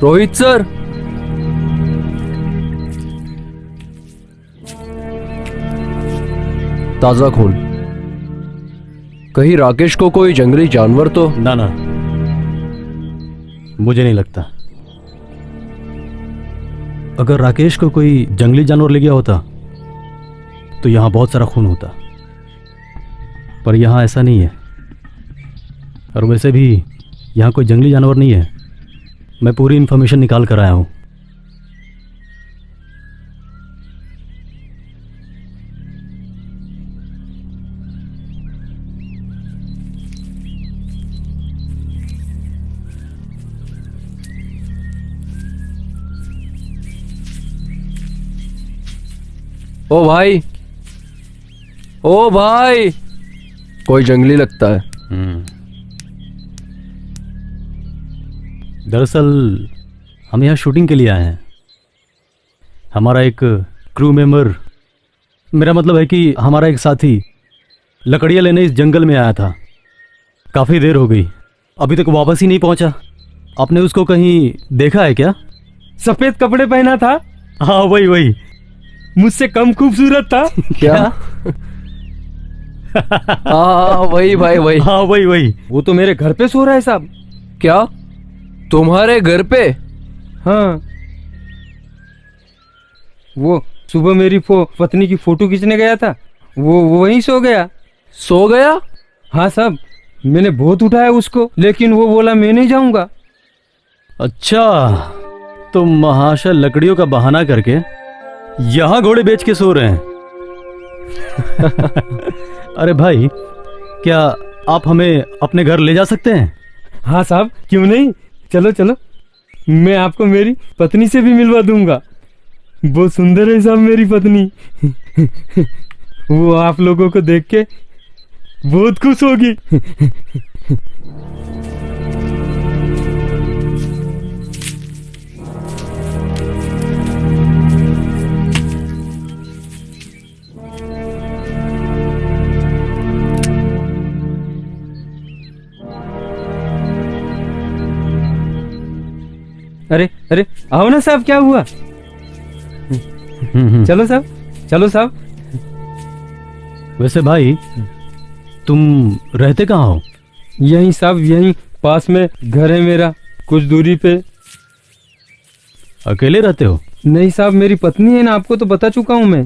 Rohit sir, ताजा खून। कहीं राकेश को कोई जंगली जानवर तो? ना ना, मुझे नहीं लगता। अगर राकेश को कोई जंगली जानवर ले गया होता तो यहां बहुत सारा खून होता, पर यहां ऐसा नहीं है। और वैसे भी यहां कोई जंगली जानवर नहीं है। मैं पूरी इंफॉर्मेशन निकाल कर आया हूं। ओ भाई, ओ भाई, कोई जंगली लगता है। दरअसल हम यहाँ शूटिंग के लिए आए हैं। हमारा एक क्रू मेंबर, मेरा मतलब है कि हमारा एक साथी लकड़ियाँ लेने इस जंगल में आया था। काफ़ी देर हो गई, अभी तक वापस ही नहीं पहुंचा। आपने उसको कहीं देखा है क्या? सफेद कपड़े पहना था। हाँ वही वही। मुझसे कम खूबसूरत था। क्या? हाँ वही भाई, वही। हाँ वही वही। वो तो मेरे घर पे सो रहा है साहब। क्या तुम्हारे घर पे? हाँ, वो सुबह मेरी पत्नी की फोटो खींचने गया था, वो वहीं सो गया। सो गया? हाँ साहब, मैंने बहुत उठाया उसको, लेकिन वो बोला मैं नहीं जाऊंगा। अच्छा, तो महाशय लकड़ियों का बहाना करके यहाँ घोड़े बेच के सो रहे हैं। अरे भाई, क्या आप हमें अपने घर ले जा सकते हैं? हाँ साहब, क्यों नहीं, चलो चलो। मैं आपको मेरी पत्नी से भी मिलवा दूंगा। बहुत सुंदर है साहब मेरी पत्नी। वो आप लोगों को देख के बहुत खुश होगी। अरे अरे, आओ ना साहब, क्या हुआ? चलो साहब, चलो साहब। वैसे भाई, तुम रहते कहाँ हो? यहीं साहब, यहीं पास में घर है मेरा, कुछ दूरी पे। अकेले रहते हो? नहीं साहब, मेरी पत्नी है ना, आपको तो बता चुका हूँ मैं।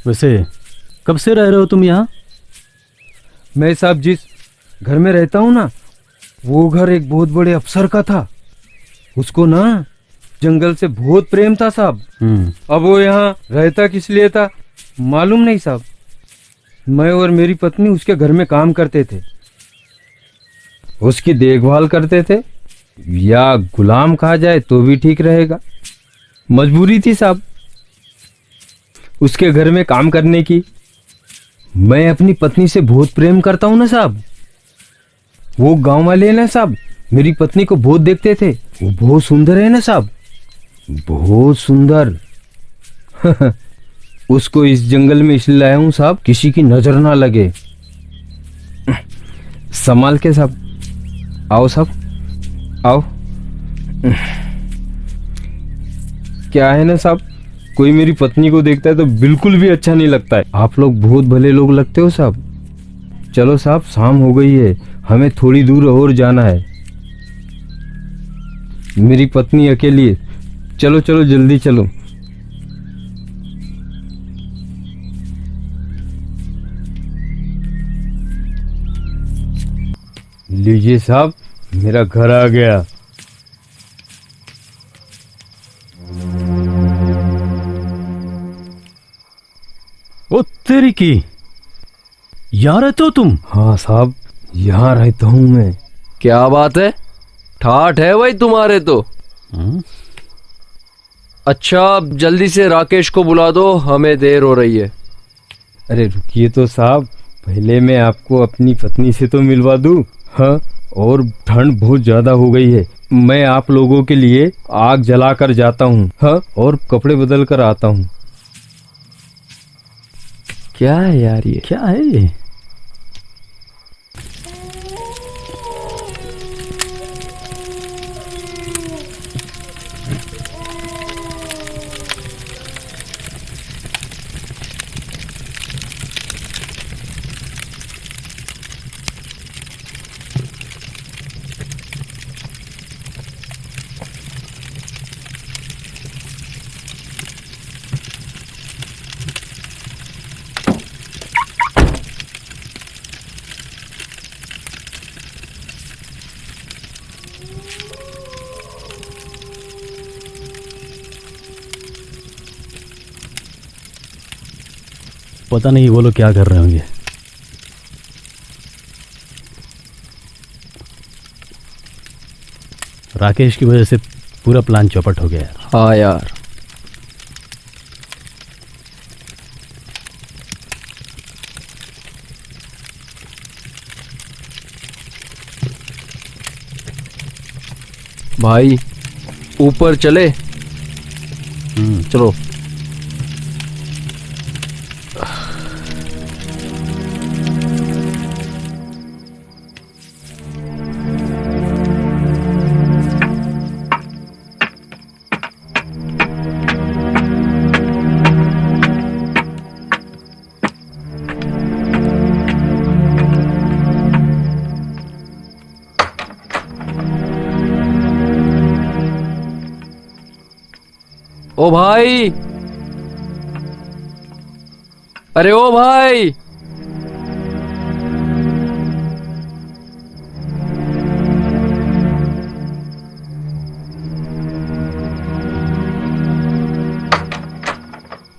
वैसे कब से रह रहे हो तुम यहाँ? मैं साहब जिस घर में रहता हूँ ना, वो घर एक बहुत बड़े अफसर का था। उसको ना जंगल से बहुत प्रेम था साहब। अब वो यहाँ रहता किस लिए था मालूम नहीं साहब। मैं और मेरी पत्नी उसके घर में काम करते थे, उसकी देखभाल करते थे, या गुलाम कहा जाए तो भी ठीक रहेगा। मजबूरी थी साहब उसके घर में काम करने की। मैं अपनी पत्नी से बहुत प्रेम करता हूँ ना साहब। वो गांव वाले ना साहब, मेरी पत्नी को बहुत देखते थे। वो बहुत सुंदर है ना साहब, बहुत सुंदर। उसको इस जंगल में इसलिए लाया हूं साहब, किसी की नजर ना लगे। संभाल के साहब। आओ साहब, आओ। क्या है ना साहब, कोई मेरी पत्नी को देखता है तो बिल्कुल भी अच्छा नहीं लगता है। आप लोग बहुत भले लोग लगते हो साहब। चलो साहब, शाम हो गई है, हमें थोड़ी दूर और जाना है। मेरी पत्नी अकेली है। चलो चलो, जल्दी चलो। लीजिए साहब, मेरा घर आ गया। ओ तेरी की, यहाँ रहते हो तुम? हाँ साहब, यहाँ रहता हूँ मैं। क्या बात है, ठाठ है भाई तुम्हारे तो। अच्छा, अब जल्दी से राकेश को बुला दो, हमें देर हो रही है। अरे रुकिए तो साहब, पहले मैं आपको अपनी पत्नी से तो मिलवा दूं। हाँ, और ठंड बहुत ज्यादा हो गई है। मैं आप लोगों के लिए आग जला कर जाता हूँ। हाँ, और कपड़े बदल कर आता हूँ। क्या है यार ये? क्या है ये? पता नहीं वो लोग क्या कर रहे होंगे। राकेश की वजह से पूरा प्लान चौपट हो गया यार। हाँ यार, भाई ऊपर चले। चलो। ओ भाई, अरे ओ भाई,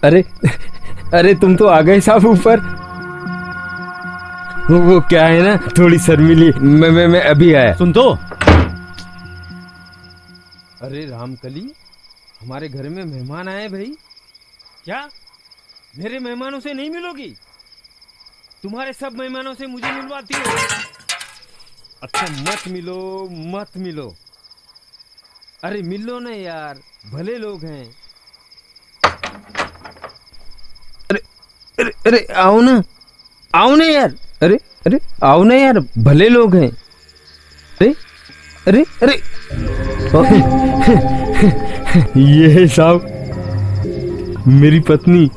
अरे अरे तुम तो आ गए साहब ऊपर। वो क्या है ना, थोड़ी शर्मिली। मैं अभी आया। सुन तो। अरे रामकली, हमारे घर में मेहमान आए भाई। क्या मेरे मेहमानों से नहीं मिलोगी? तुम्हारे सब मेहमानों से मुझे मिलवाती हो? अच्छा मत मिलो, मत मिलो। अरे मिलो ना यार, भले लोग हैं। अरे अरे अरे आओ ना, आओ ना यार। अरे अरे आओ ना यार, भले लोग हैं। अरे अरे अरे ये है साहब मेरी पत्नी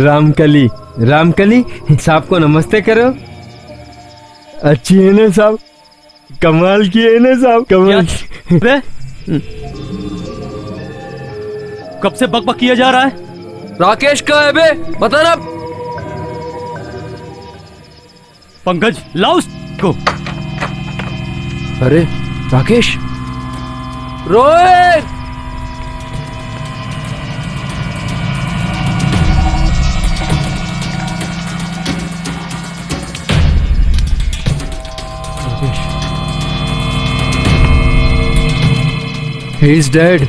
रामकली। रामकली साहब को नमस्ते करो। अच्छी है ना साहब? कमाल की है ना साहब? कमाल। कब से बकबक किया जा रहा है? राकेश कहाँ है बे? बता ना। पंकज लाओ को। अरे Rakesh, Rohit, he is dead.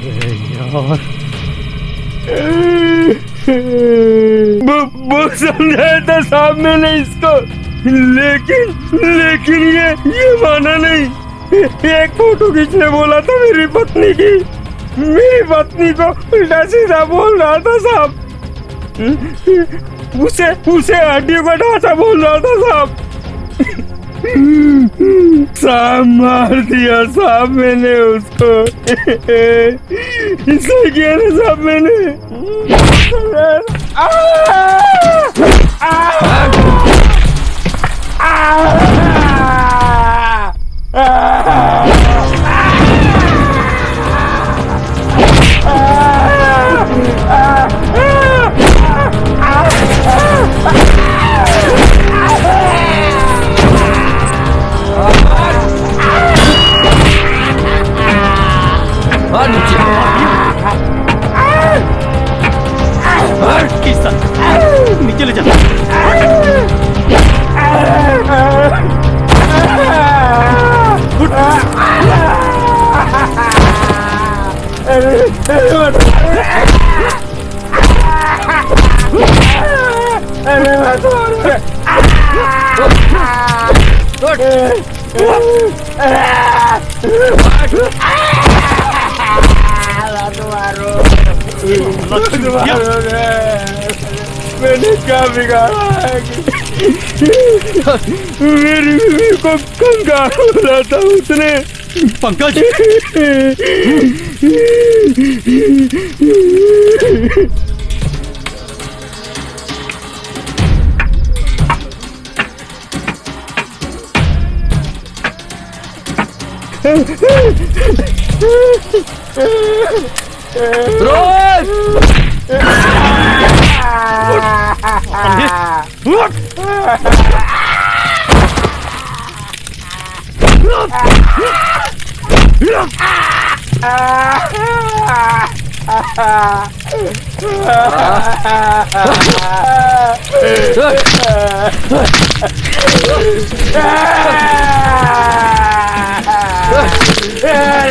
वो समझाया था साहब मैंने इसको, लेकिन ये माना नहीं। एक फोटो खींचने बोला था मेरी पत्नी की। मेरी पत्नी को उल्टा सीधा बोल रहा था साहब। उसे हड्डियों का ढांचा बोल रहा था साहब। साहब मार दिया साहब मैंने उसको। इसलिए किया ना साहब मैंने। नीचे ले जा। मैंने क्या बिगाड़ा है? मेरी बीवी को कंगाल बोला था उसने। पंकज अरे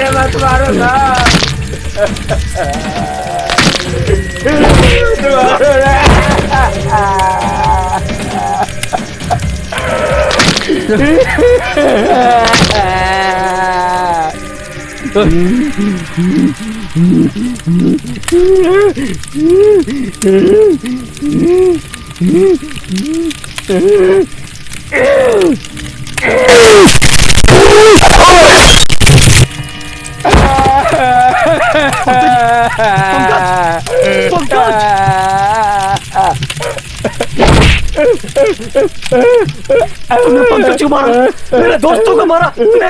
मत मारो ना। मारो ना। तूने पंकज को मारा, मेरे दोस्तों को मारा तूने।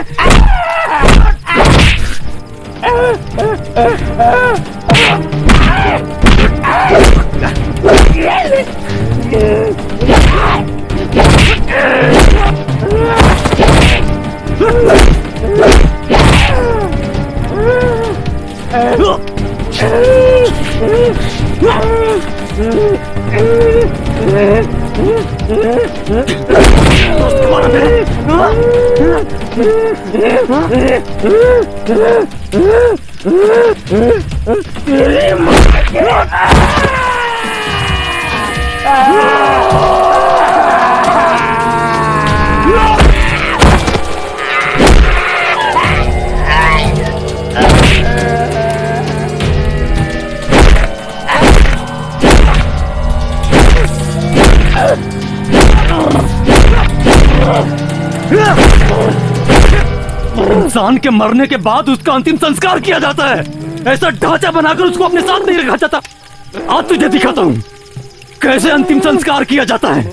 इंसान के मरने के बाद उसका अंतिम संस्कार किया जाता है, ऐसा ढांचा बनाकर उसको अपने साथ नहीं रखा जाता। आज तुझे दिखाता हूं कैसे अंतिम संस्कार किया जाता है।